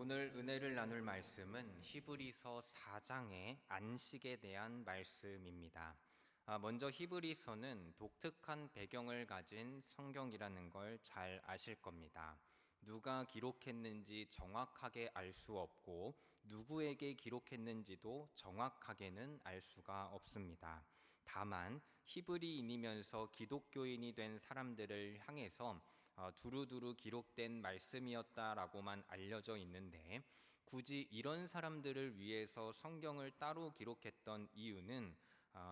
오늘 은혜를 나눌 말씀은 히브리서 4장의 안식에 대한 말씀입니다. 먼저 히브리서는 독특한 배경을 가진 성경이라는 걸 잘 아실 겁니다. 누가 기록했는지 정확하게 알 수 없고 누구에게 기록했는지도 정확하게는 알 수가 없습니다. 다만 히브리인이면서 기독교인이 된 사람들을 향해서 두루두루 기록된 말씀이었다라고만 알려져 있는데, 굳이 이런 사람들을 위해서 성경을 따로 기록했던 이유는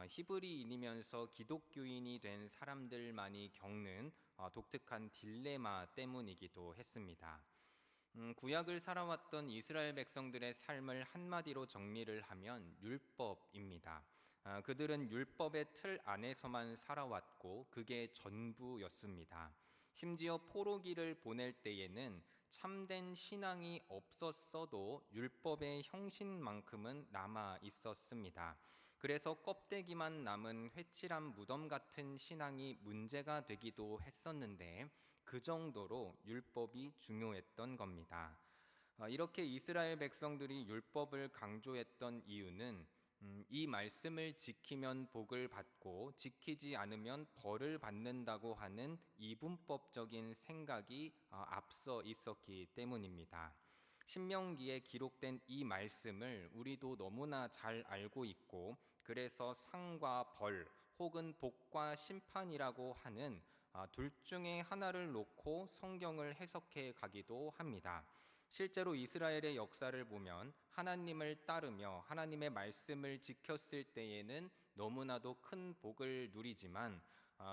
히브리인이면서 기독교인이 된 사람들만이 겪는 독특한 딜레마 때문이기도 했습니다. 구약을 살아왔던 이스라엘 백성들의 삶을 한마디로 정리를 하면 율법입니다. 그들은 율법의 틀 안에서만 살아왔고 그게 전부였습니다. 심지어 포로기를 보낼 때에는 참된 신앙이 없었어도 율법의 형식만큼은 남아 있었습니다. 그래서 껍데기만 남은 회칠한 무덤 같은 신앙이 문제가 되기도 했었는데, 그 정도로 율법이 중요했던 겁니다. 이렇게 이스라엘 백성들이 율법을 강조했던 이유는 이 말씀을 지키면 복을 받고 지키지 않으면 벌을 받는다고 하는 이분법적인 생각이 앞서 있었기 때문입니다. 신명기에 기록된 이 말씀을 우리도 너무나 잘 알고 있고, 그래서 상과 벌 혹은 복과 심판이라고 하는 둘 중에 하나를 놓고 성경을 해석해 가기도 합니다. 실제로 이스라엘의 역사를 보면 하나님을 따르며 하나님의 말씀을 지켰을 때에는 너무나도 큰 복을 누리지만,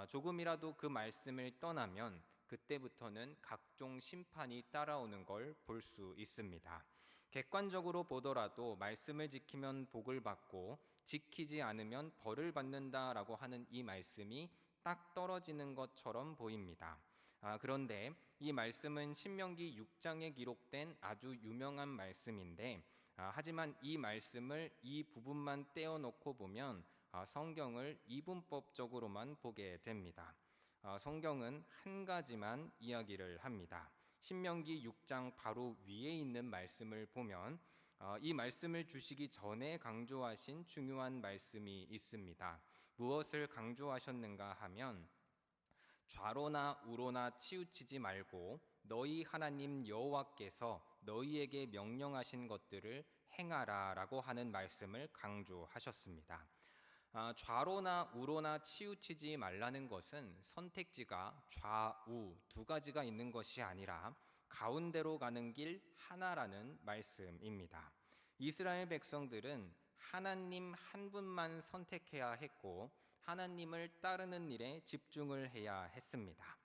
조금이라도 그 말씀을 떠나면 그때부터는 각종 심판이 따라오는 걸 볼 수 있습니다. 객관적으로 보더라도 말씀을 지키면 복을 받고 지키지 않으면 벌을 받는다라고 하는 이 말씀이 딱 떨어지는 것처럼 보입니다. 그런데 이 말씀은 신명기 6장에 기록된 아주 유명한 말씀인데, 하지만 이 말씀을 이 부분만 떼어놓고 보면 성경을 이분법적으로만 보게 됩니다. 성경은 한 가지만 이야기를 합니다. 신명기 6장 바로 위에 있는 말씀을 보면 이 말씀을 주시기 전에 강조하신 중요한 말씀이 있습니다. 무엇을 강조하셨는가 하면, 좌로나 우로나 치우치지 말고 너희 하나님 여호와께서 너희에게 명령하신 것들을 행하라 라고 하는 말씀을 강조하셨습니다. 좌로나 우로나 치우치지 말라는 것은 선택지가 좌우 두 가지가 있는 것이 아니라 가운데로 가는 길 하나라는 말씀입니다. 이스라엘 백성들은 하나님 한 분만 선택해야 했고 하나님을 따르는 일에 집중을 해야 했습니다.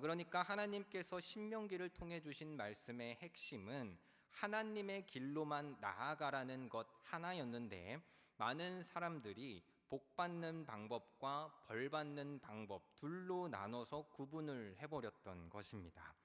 그러니까 하나님께서 신명기를 통해 주신 말씀의 핵심은 하나님의 길로만 나아가라는 것 하나였는데, 많은 사람들이 복 받는 방법과 벌 받는 방법 둘로 나눠서 구분을 해버렸던 것입니다.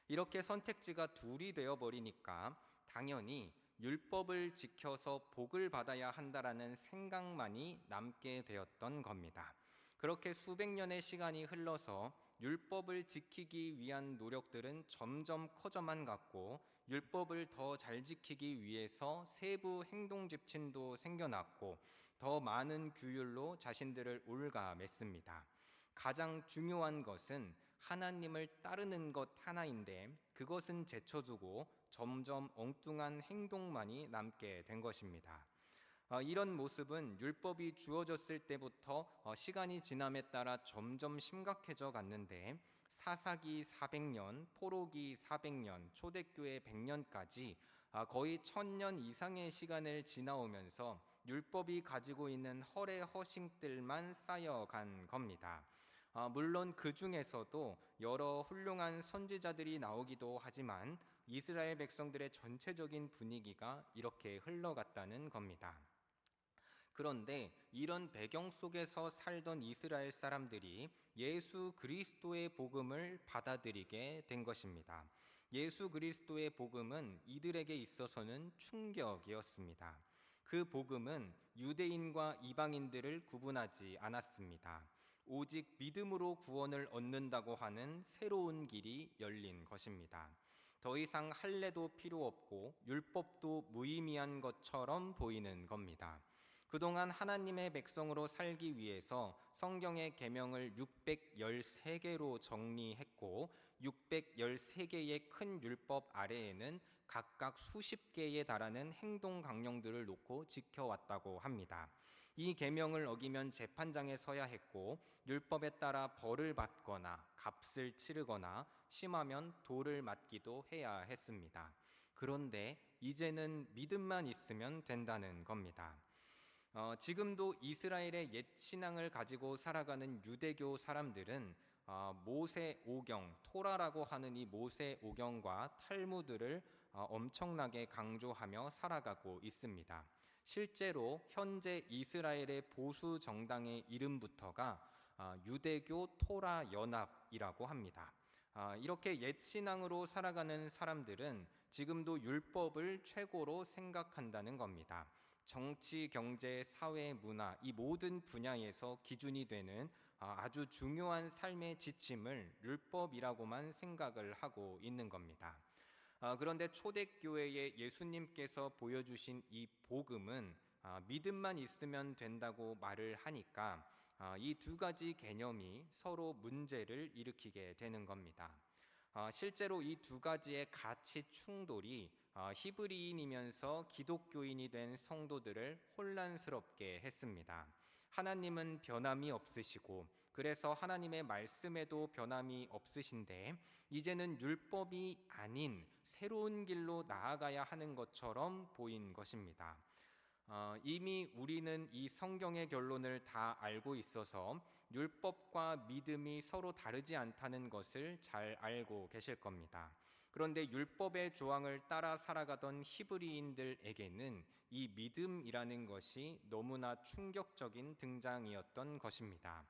이렇게 선택지가 둘이 되어버리니까 당연히 율법을 지켜서 복을 받아야 한다라는 생각만이 남게 되었던 겁니다. 그렇게 수백 년의 시간이 흘러서 율법을 지키기 위한 노력들은 점점 커져만 갔고, 율법을 더 잘 지키기 위해서 세부 행동 지침도 생겨났고, 더 많은 규율로 자신들을 올가맸습니다. 가장 중요한 것은 하나님을 따르는 것 하나인데, 그것은 제쳐두고 점점 엉뚱한 행동만이 남게 된 것입니다. 이런 모습은 율법이 주어졌을 때부터 시간이 지남에 따라 점점 심각해져 갔는데, 사사기 400년, 포로기 400년, 초대교회 100년까지 거의 1000년 이상의 시간을 지나오면서 율법이 가지고 있는 허례 허식들만 쌓여간 겁니다. 물론 그 중에서도 여러 훌륭한 선지자들이 나오기도 하지만 이스라엘 백성들의 전체적인 분위기가 이렇게 흘러갔다는 겁니다. 그런데 이런 배경 속에서 살던 이스라엘 사람들이 예수 그리스도의 복음을 받아들이게 된 것입니다. 예수 그리스도의 복음은 이들에게 있어서는 충격이었습니다. 그 복음은 유대인과 이방인들을 구분하지 않았습니다. 오직 믿음으로 구원을 얻는다고 하는 새로운 길이 열린 것입니다. 더 이상 할례도 필요 없고 율법도 무의미한 것처럼 보이는 겁니다. 그동안 하나님의 백성으로 살기 위해서 성경의 계명을 613개로 정리했고 613개의 큰 율법 아래에는 각각 수십 개에 달하는 행동 강령들을 놓고 지켜왔다고 합니다. 이 계명을 어기면 재판장에 서야 했고 율법에 따라 벌을 받거나 값을 치르거나 심하면 돌을 맞기도 해야 했습니다. 그런데 이제는 믿음만 있으면 된다는 겁니다. 지금도 이스라엘의 옛 신앙을 가지고 살아가는 유대교 사람들은 모세 오경, 토라라고 하는 이 모세 오경과 탈무드를 엄청나게 강조하며 살아가고 있습니다. 실제로 현재 이스라엘의 보수 정당의 이름부터가 유대교 토라 연합이라고 합니다. 이렇게 옛 신앙으로 살아가는 사람들은 지금도 율법을 최고로 생각한다는 겁니다. 정치, 경제, 사회, 문화 이 모든 분야에서 기준이 되는 아주 중요한 삶의 지침을 율법이라고만 생각을 하고 있는 겁니다. 그런데 초대교회의 예수님께서 보여주신 이 복음은 믿음만 있으면 된다고 말을 하니까 이 두 가지 개념이 서로 문제를 일으키게 되는 겁니다. 실제로 이 두 가지의 가치 충돌이 히브리인이면서 기독교인이 된 성도들을 혼란스럽게 했습니다. 하나님은 변함이 없으시고 그래서 하나님의 말씀에도 변함이 없으신데 이제는 율법이 아닌 새로운 길로 나아가야 하는 것처럼 보인 것입니다. 이미 우리는 이 성경의 결론을 다 알고 있어서 율법과 믿음이 서로 다르지 않다는 것을 잘 알고 계실 겁니다. 그런데 율법의 조항을 따라 살아가던 히브리인들에게는 이 믿음이라는 것이 너무나 충격적인 등장이었던 것입니다.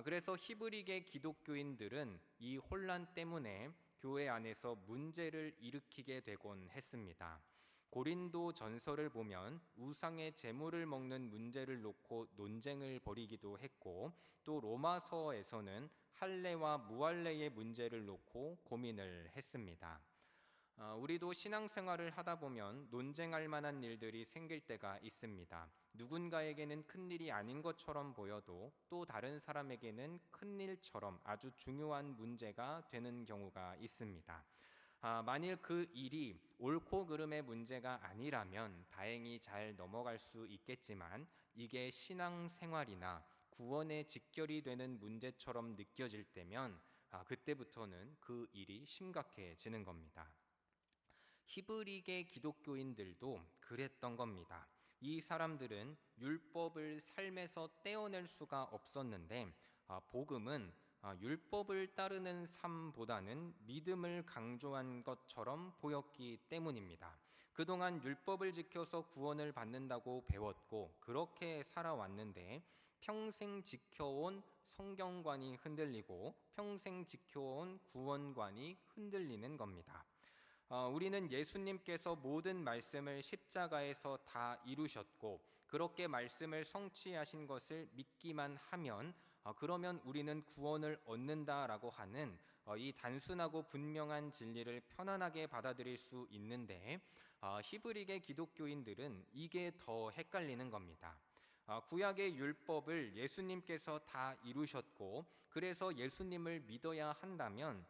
그래서 히브리계 기독교인들은 이 혼란 때문에 교회 안에서 문제를 일으키게 되곤 했습니다. 고린도 전서를 보면 우상의 제물을 먹는 문제를 놓고 논쟁을 벌이기도 했고 또 로마서에서는 할례와 무할례의 문제를 놓고 고민을 했습니다. 우리도 신앙생활을 하다 보면 논쟁할 만한 일들이 생길 때가 있습니다. 누군가에게는 큰일이 아닌 것처럼 보여도 또 다른 사람에게는 큰일처럼 아주 중요한 문제가 되는 경우가 있습니다. 만일 그 일이 옳고 그름의 문제가 아니라면 다행히 잘 넘어갈 수 있겠지만 이게 신앙생활이나 구원에 직결이 되는 문제처럼 느껴질 때면 그때부터는 그 일이 심각해지는 겁니다. 히브리계 기독교인들도 그랬던 겁니다. 이 사람들은 율법을 삶에서 떼어낼 수가 없었는데 복음은 율법을 따르는 삶보다는 믿음을 강조한 것처럼 보였기 때문입니다. 그동안 율법을 지켜서 구원을 받는다고 배웠고 그렇게 살아왔는데 평생 지켜온 성경관이 흔들리고 평생 지켜온 구원관이 흔들리는 겁니다. 우리는 예수님께서 모든 말씀을 십자가에서 다 이루셨고 그렇게 말씀을 성취하신 것을 믿기만 하면 그러면 우리는 구원을 얻는다라고 하는 이 단순하고 분명한 진리를 편안하게 받아들일 수 있는데 히브리계 기독교인들은 이게 더 헷갈리는 겁니다. 구약의 율법을 예수님께서 다 이루셨고 그래서 예수님을 믿어야 한다면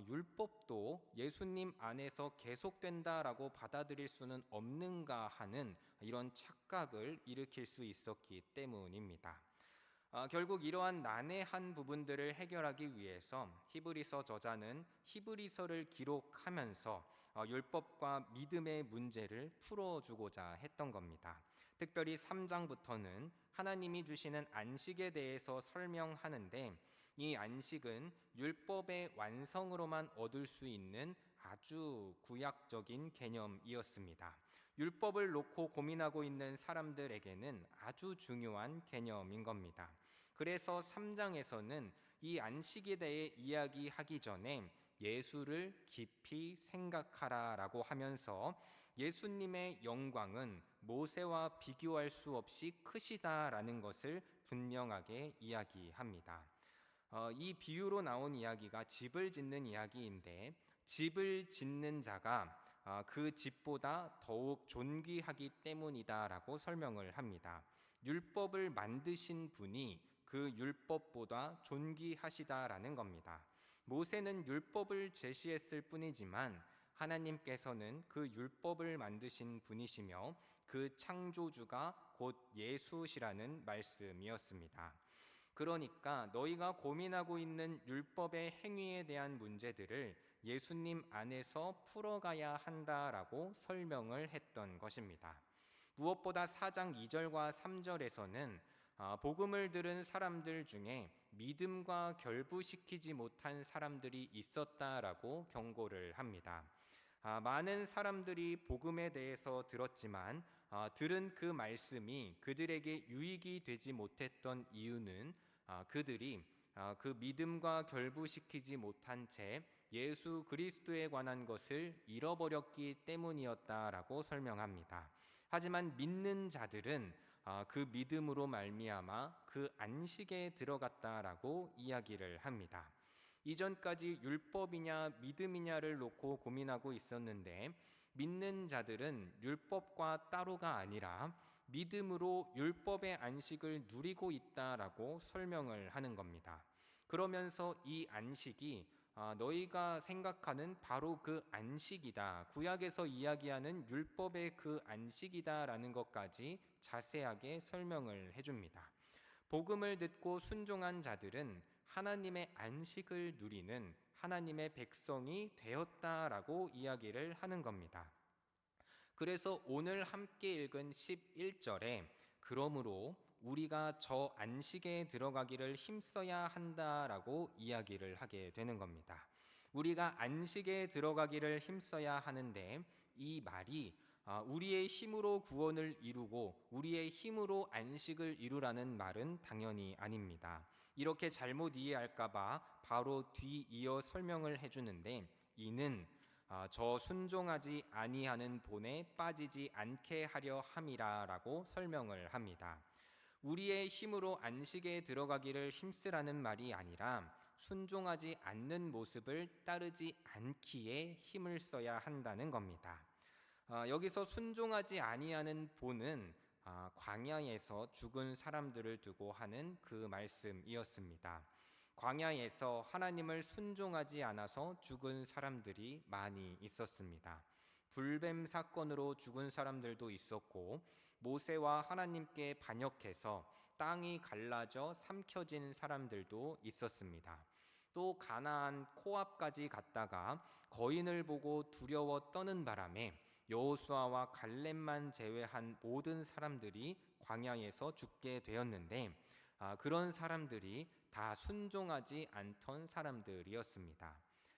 율법도 예수님 안에서 계속된다라고 받아들일 수는 없는가 하는 이런 착각을 일으킬 수 있었기 때문입니다. 결국 이러한 난해한 부분들을 해결하기 위해서 히브리서 저자는 히브리서를 기록하면서 율법과 믿음의 문제를 풀어주고자 했던 겁니다. 특별히 3장부터는 하나님이 주시는 안식에 대해서 설명하는데 이 안식은 율법의 완성으로만 얻을 수 있는 아주 구약적인 개념이었습니다. 율법을 놓고 고민하고 있는 사람들에게는 아주 중요한 개념인 겁니다. 그래서 3장에서는 이 안식에 대해 이야기하기 전에 예수를 깊이 생각하라라고 하면서 예수님의 영광은 모세와 비교할 수 없이 크시다라는 것을 분명하게 이야기합니다. 이 비유로 나온 이야기가 집을 짓는 이야기인데 집을 짓는 자가 그 집보다 더욱 존귀하기 때문이다라고 설명을 합니다. 율법을 만드신 분이 그 율법보다 존귀하시다라는 겁니다. 모세는 율법을 제시했을 뿐이지만 하나님께서는 그 율법을 만드신 분이시며 그 창조주가 곧 예수시라는 말씀이었습니다. 그러니까 너희가 고민하고 있는 율법의 행위에 대한 문제들을 예수님 안에서 풀어가야 한다라고 설명을 했던 것입니다. 무엇보다 4장 2절과 3절에서는 복음을 들은 사람들 중에 믿음과 결부시키지 못한 사람들이 있었다라고 경고를 합니다. 많은 사람들이 복음에 대해서 들었지만 들은 그 말씀이 그들에게 유익이 되지 못했던 이유는 그들이 그 믿음과 결부시키지 못한 채 예수 그리스도에 관한 것을 잃어버렸기 때문이었다라고 설명합니다. 하지만 믿는 자들은 그 믿음으로 말미암아 그 안식에 들어갔다라고 이야기를 합니다. 이전까지 율법이냐 믿음이냐를 놓고 고민하고 있었는데 믿는 자들은 율법과 따로가 아니라 믿음으로 율법의 안식을 누리고 있다라고 설명을 하는 겁니다. 그러면서 이 안식이 너희가 생각하는 바로 그 안식이다. 구약에서 이야기하는 율법의 그 안식이다라는 것까지 자세하게 설명을 해줍니다. 복음을 듣고 순종한 자들은 하나님의 안식을 누리는 하나님의 백성이 되었다라고 이야기를 하는 겁니다. 그래서 오늘 함께 읽은 11절에 그러므로 우리가 저 안식에 들어가기를 힘써야 한다라고 이야기를 하게 되는 겁니다. 우리가 안식에 들어가기를 힘써야 하는데 이 말이 우리의 힘으로 구원을 이루고 우리의 힘으로 안식을 이루라는 말은 당연히 아닙니다. 이렇게 잘못 이해할까봐 바로 뒤이어 설명을 해주는데 이는 저 순종하지 아니하는 본에 빠지지 않게 하려 함이라라고 설명을 합니다. 우리의 힘으로 안식에 들어가기를 힘쓰라는 말이 아니라 순종하지 않는 모습을 따르지 않기에 힘을 써야 한다는 겁니다. 여기서 순종하지 아니하는 본은 광야에서 죽은 사람들을 두고 하는 그 말씀이었습니다. 광야에서 하나님을 순종하지 않아서 죽은 사람들이 많이 있었습니다. 불뱀 사건으로 죽은 사람들도 있었고 모세와 하나님께 반역해서 땅이 갈라져 삼켜진 사람들도 있었습니다. 또 가나안 코앞까지 갔다가 거인을 보고 두려워 떠는 바람에 여호수아와 갈렙만 제외한 모든 사람들이 광야에서 죽게 되었는데 그런 사람들이 다 순종하지 않던 사람들이었습니다.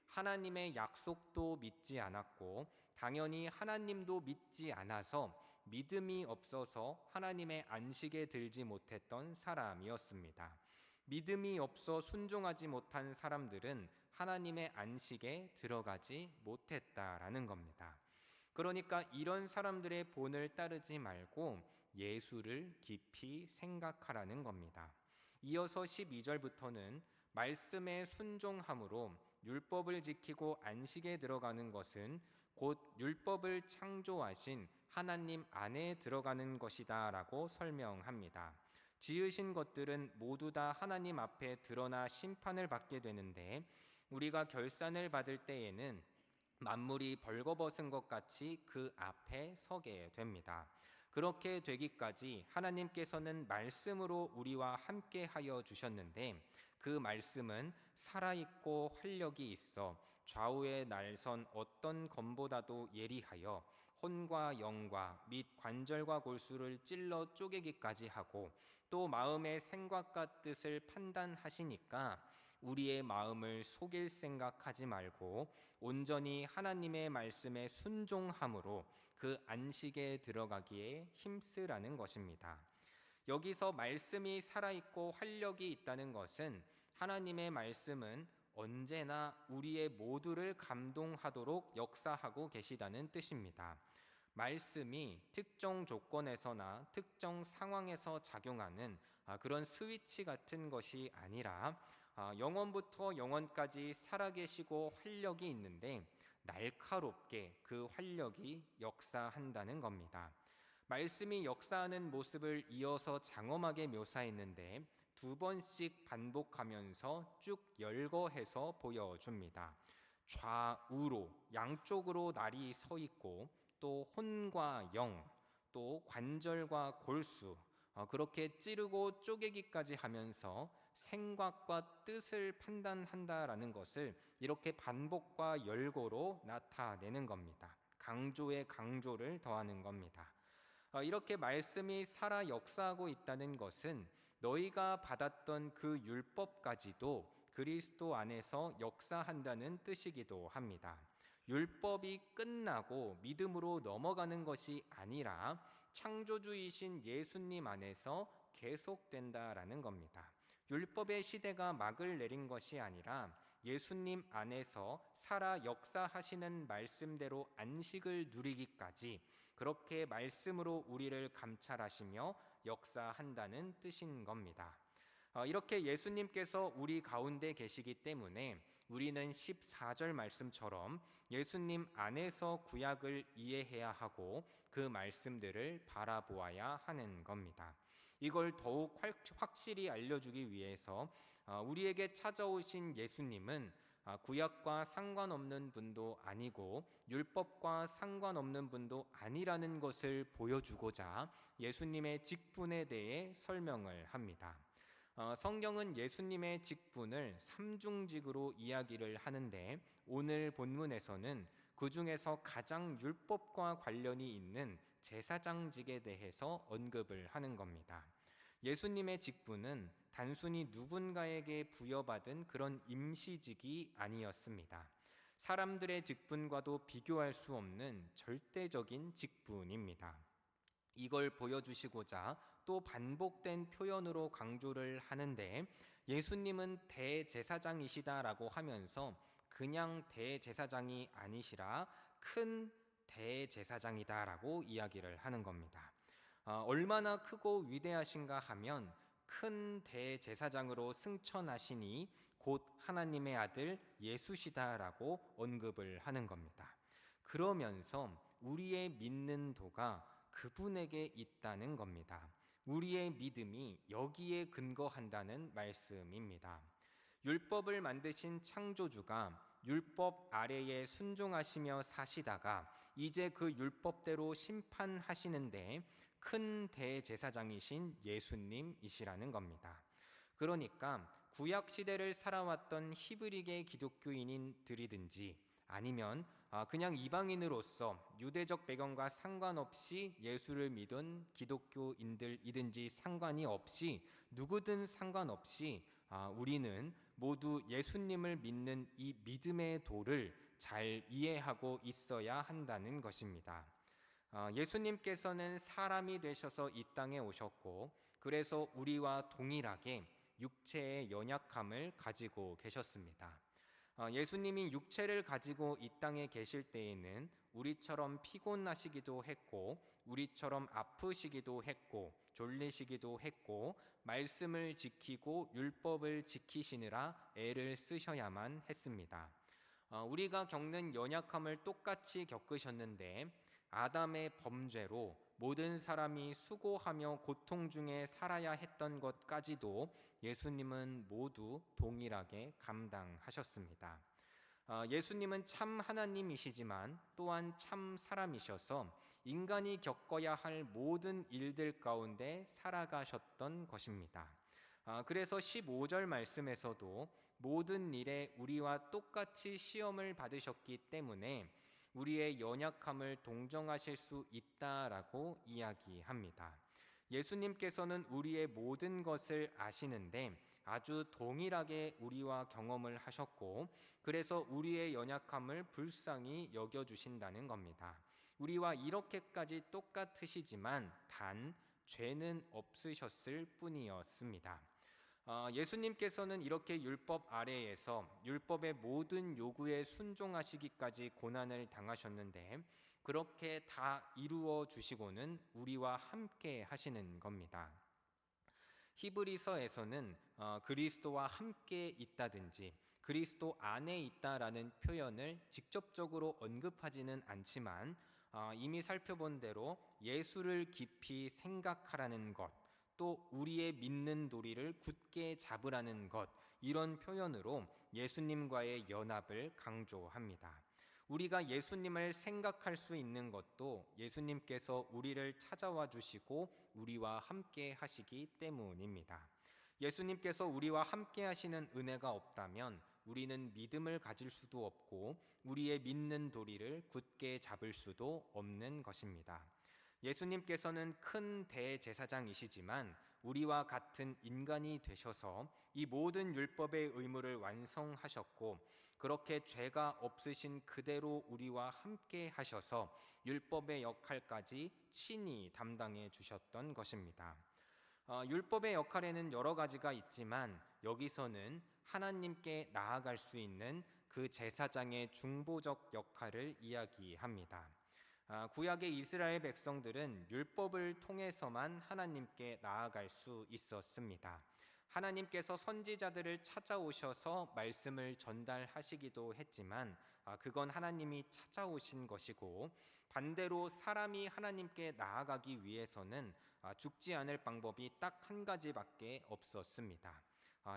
하나님의 약속도 믿지 않았고 당연히 하나님도 믿지 않아서 믿음이 없어서 하나님의 안식에 들지 못했던 사람이었습니다. 믿음이 없어 순종하지 못한 사람들은 하나님의 안식에 들어가지 못했다라는 겁니다. 그러니까 이런 사람들의 본을 따르지 말고 예수를 깊이 생각하라는 겁니다. 이어서 12절부터는 말씀에 순종함으로 율법을 지키고 안식에 들어가는 것은 곧 율법을 창조하신 하나님 안에 들어가는 것이다 라고 설명합니다. 지으신 것들은 모두 다 하나님 앞에 드러나 심판을 받게 되는데 우리가 결산을 받을 때에는 만물이 벌거벗은 것 같이 그 앞에 서게 됩니다. 그렇게 되기까지 하나님께서는 말씀으로 우리와 함께 하여 주셨는데 그 말씀은 살아있고 활력이 있어 좌우에 날선 어떤 검보다도 예리하여 혼과 영과 및 관절과 골수를 찔러 쪼개기까지 하고 또 마음의 생각과 뜻을 판단하시니까 우리의 마음을 속일 생각하지 말고 온전히 하나님의 말씀에 순종함으로 그 안식에 들어가기에 힘쓰라는 것입니다. 여기서 말씀이 살아있고 활력이 있다는 것은 하나님의 말씀은 언제나 우리의 모두를 감동하도록 역사하고 계시다는 뜻입니다. 말씀이 특정 조건에서나 특정 상황에서 작용하는 그런 스위치 같은 것이 아니라 영원부터 영원까지 살아계시고 활력이 있는데 날카롭게 그 활력이 역사한다는 겁니다. 말씀이 역사하는 모습을 이어서 장엄하게 묘사했는데 두 번씩 반복하면서 쭉 열거해서 보여줍니다. 좌우로 양쪽으로 날이 서 있고 또 혼과 영, 또 관절과 골수, 그렇게 찌르고 쪼개기까지 하면서 생각과 뜻을 판단한다라는 것을 이렇게 반복과 열거로 나타내는 겁니다. 강조에 강조를 더하는 겁니다. 이렇게 말씀이 살아 역사하고 있다는 것은 너희가 받았던 그 율법까지도 그리스도 안에서 역사한다는 뜻이기도 합니다. 율법이 끝나고 믿음으로 넘어가는 것이 아니라 창조주이신 예수님 안에서 계속된다라는 겁니다. 율법의 시대가 막을 내린 것이 아니라 예수님 안에서 살아 역사하시는 말씀대로 안식을 누리기까지 그렇게 말씀으로 우리를 감찰하시며 역사한다는 뜻인 겁니다. 이렇게 예수님께서 우리 가운데 계시기 때문에 우리는 14절 말씀처럼 예수님 안에서 구약을 이해해야 하고 그 말씀들을 바라보아야 하는 겁니다. 이걸 더욱 확실히 알려주기 위해서 우리에게 찾아오신 예수님은 구약과 상관없는 분도 아니고 율법과 상관없는 분도 아니라는 것을 보여주고자 예수님의 직분에 대해 설명을 합니다. 성경은 예수님의 직분을 삼중직으로 이야기를 하는데 오늘 본문에서는 그 중에서 가장 율법과 관련이 있는 제사장직에 대해서 언급을 하는 겁니다. 예수님의 직분은 단순히 누군가에게 부여받은 그런 임시직이 아니었습니다. 사람들의 직분과도 비교할 수 없는 절대적인 직분입니다. 이걸 보여주시고자 또 반복된 표현으로 강조를 하는데 예수님은 대제사장이시다라고 하면서 그냥 대제사장이 아니시라 큰 대제사장이다라고 이야기를 하는 겁니다. 얼마나 크고 위대하신가 하면 큰 대제사장으로 승천하시니 곧 하나님의 아들 예수시다라고 언급을 하는 겁니다. 그러면서 우리의 믿는 도가 그분에게 있다는 겁니다. 우리의 믿음이 여기에 근거한다는 말씀입니다. 율법을 만드신 창조주가 율법 아래에 순종하시며 사시다가 이제 그 율법대로 심판하시는데 큰 대제사장이신 예수님이시라는 겁니다. 그러니까 구약 시대를 살아왔던 히브리계 기독교인들이든지 아니면 그냥 이방인으로서 유대적 배경과 상관없이 예수를 믿은 기독교인들이든지 상관이 없이 누구든 상관없이 우리는 모두 예수님을 믿는 이 믿음의 도를 잘 이해하고 있어야 한다는 것입니다. 예수님께서는 사람이 되셔서 이 땅에 오셨고 그래서 우리와 동일하게 육체의 연약함을 가지고 계셨습니다. 예수님이 육체를 가지고 이 땅에 계실 때에는 우리처럼 피곤하시기도 했고 우리처럼 아프시기도 했고 졸리시기도 했고 말씀을 지키고 율법을 지키시느라 애를 쓰셔야만 했습니다. 우리가 겪는 연약함을 똑같이 겪으셨는데 아담의 범죄로 모든 사람이 수고하며 고통 중에 살아야 했던 것까지도 예수님은 모두 동일하게 감당하셨습니다. 예수님은 참 하나님이시지만 또한 참 사람이셔서 인간이 겪어야 할 모든 일들 가운데 살아가셨던 것입니다. 그래서 15절 말씀에서도 모든 일에 우리와 똑같이 시험을 받으셨기 때문에 우리의 연약함을 동정하실 수 있다라고 이야기합니다. 예수님께서는 우리의 모든 것을 아시는데 아주 동일하게 우리와 경험을 하셨고 그래서 우리의 연약함을 불쌍히 여겨주신다는 겁니다. 우리와 이렇게까지 똑같으시지만 단 죄는 없으셨을 뿐이었습니다. 예수님께서는 이렇게 율법 아래에서 율법의 모든 요구에 순종하시기까지 고난을 당하셨는데 그렇게 다 이루어 주시고는 우리와 함께 하시는 겁니다. 히브리서에서는 그리스도와 함께 있다든지 그리스도 안에 있다라는 표현을 직접적으로 언급하지는 않지만 이미 살펴본 대로 예수를 깊이 생각하라는 것, 또 우리의 믿는 도리를 굳게 잡으라는 것, 이런 표현으로 예수님과의 연합을 강조합니다. 우리가 예수님을 생각할 수 있는 것도 예수님께서 우리를 찾아와 주시고 우리와 함께 하시기 때문입니다. 예수님께서 우리와 함께 하시는 은혜가 없다면 우리는 믿음을 가질 수도 없고 우리의 믿는 도리를 굳게 잡을 수도 없는 것입니다. 예수님께서는 큰 대제사장이시지만 우리와 같은 인간이 되셔서 이 모든 율법의 의무를 완성하셨고, 그렇게 죄가 없으신 그대로 우리와 함께 하셔서 율법의 역할까지 친히 담당해 주셨던 것입니다. 율법의 역할에는 여러 가지가 있지만 여기서는 하나님께 나아갈 수 있는 그 제사장의 중보적 역할을 이야기합니다. 구약의 이스라엘 백성들은 율법을 통해서만 하나님께 나아갈 수 있었습니다. 하나님께서 선지자들을 찾아오셔서 말씀을 전달하시기도 했지만 그건 하나님이 찾아오신 것이고, 반대로 사람이 하나님께 나아가기 위해서는 죽지 않을 방법이 딱 한 가지밖에 없었습니다.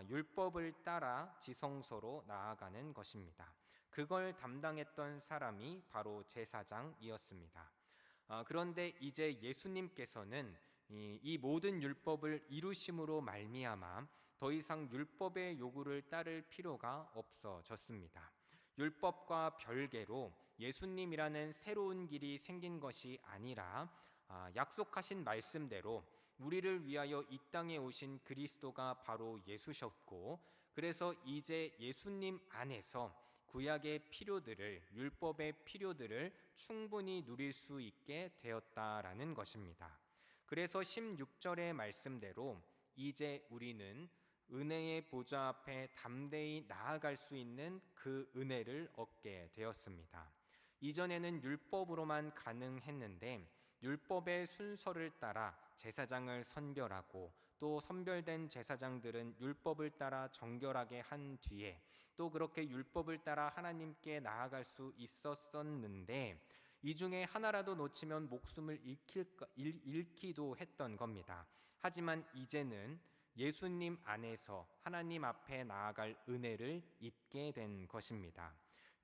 율법을 따라 지성소로 나아가는 것입니다. 그걸 담당했던 사람이 바로 제사장이었습니다. 그런데 이제 예수님께서는 이 모든 율법을 이루심으로 말미암아 더 이상 율법의 요구를 따를 필요가 없어졌습니다. 율법과 별개로 예수님이라는 새로운 길이 생긴 것이 아니라 약속하신 말씀대로 우리를 위하여 이 땅에 오신 그리스도가 바로 예수셨고, 그래서 이제 예수님 안에서 구약의 필요들을, 율법의 필요들을 충분히 누릴 수 있게 되었다라는 것입니다. 그래서 16절의 말씀대로 이제 우리는 은혜의 보좌 앞에 담대히 나아갈 수 있는 그 은혜를 얻게 되었습니다. 이전에는 율법으로만 가능했는데 율법의 순서를 따라 제사장을 선별하고, 또 선별된 제사장들은 율법을 따라 정결하게 한 뒤에 또 그렇게 율법을 따라 하나님께 나아갈 수 있었었는데, 이 중에 하나라도 놓치면 목숨을 잃기도 했던 겁니다. 하지만 이제는 예수님 안에서 하나님 앞에 나아갈 은혜를 입게 된 것입니다.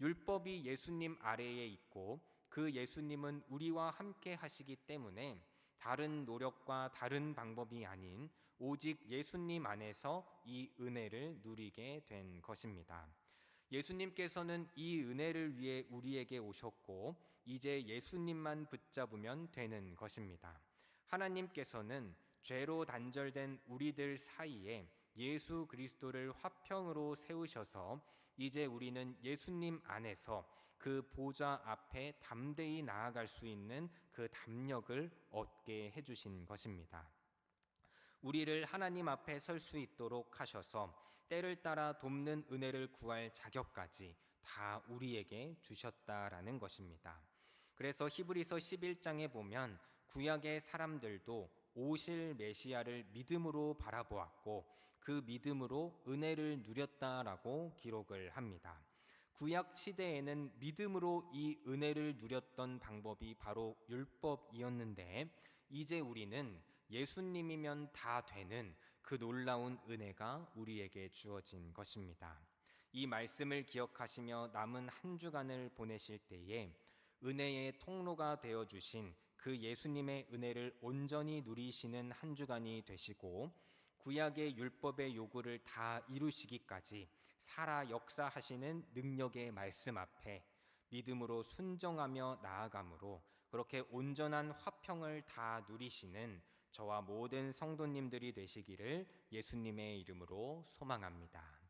율법이 예수님 아래에 있고 그 예수님은 우리와 함께 하시기 때문에 다른 노력과 다른 방법이 아닌 오직 예수님 안에서 이 은혜를 누리게 된 것입니다. 예수님께서는 이 은혜를 위해 우리에게 오셨고 이제 예수님만 붙잡으면 되는 것입니다. 하나님께서는 죄로 단절된 우리들 사이에 예수 그리스도를 화평으로 세우셔서 이제 우리는 예수님 안에서 그 보좌 앞에 담대히 나아갈 수 있는 그 담력을 얻게 해주신 것입니다. 우리를 하나님 앞에 설 수 있도록 하셔서 때를 따라 돕는 은혜를 구할 자격까지 다 우리에게 주셨다라는 것입니다. 그래서 히브리서 11장에 보면 구약의 사람들도 오실 메시아를 믿음으로 바라보았고 그 믿음으로 은혜를 누렸다라고 기록을 합니다. 구약 시대에는 믿음으로 이 은혜를 누렸던 방법이 바로 율법이었는데 이제 우리는 예수님이면 다 되는 그 놀라운 은혜가 우리에게 주어진 것입니다. 이 말씀을 기억하시며 남은 한 주간을 보내실 때에 은혜의 통로가 되어주신 그 예수님의 은혜를 온전히 누리시는 한 주간이 되시고, 구약의 율법의 요구를 다 이루시기까지 살아 역사하시는 능력의 말씀 앞에 믿음으로 순종하며 나아감으로 그렇게 온전한 화평을 다 누리시는 저와 모든 성도님들이 되시기를 예수님의 이름으로 소망합니다.